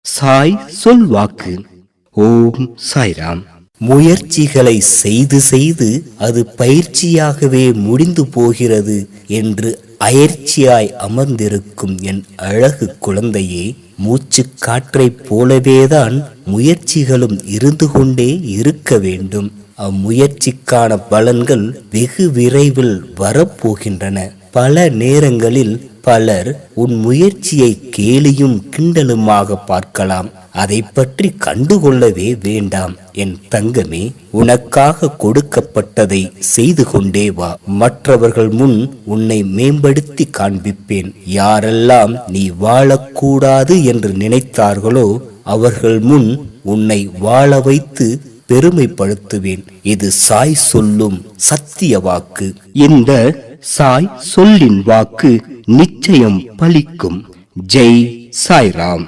சாய் சொல்வாக்கு. ஓம் சாய்ராம். முயற்சிகளை செய்து செய்து அது பயிற்சியாகவே முடிந்து போகிறது என்று அயற்சியாய் அமர்ந்திருக்கும் என் அழகு குழந்தையே, மூச்சு காற்றைப் போலவேதான் முயற்சிகளும் இருந்து கொண்டே இருக்க வேண்டும். அம்முயற்சிக்கான பலன்கள் வெகு விரைவில் வரப்போகின்றன. பல நேரங்களில் பலர் உன் முயற்சியை கேலியும் கிண்டலுமாக பார்க்கலாம். அதை பற்றி கண்டுகொள்ளவே வேண்டாம் என் தங்கமே. உனக்காக கொடுக்கப்பட்டதை செய்து கொண்டே வா. மற்றவர்கள் முன் உன்னை மேம்படுத்தி காண்பிப்பேன். யாரெல்லாம் நீ வாழக்கூடாது என்று நினைத்தார்களோ அவர்கள் முன் உன்னை வாழ வைத்து பெருமைப்படுத்துவேன். இது சாய் சொல்லும் சத்திய வாக்கு. இந்த சாய் சொல்லின் வாக்கு நிச்சயம் பலிக்கும். ஜெய் சாய்ராம்.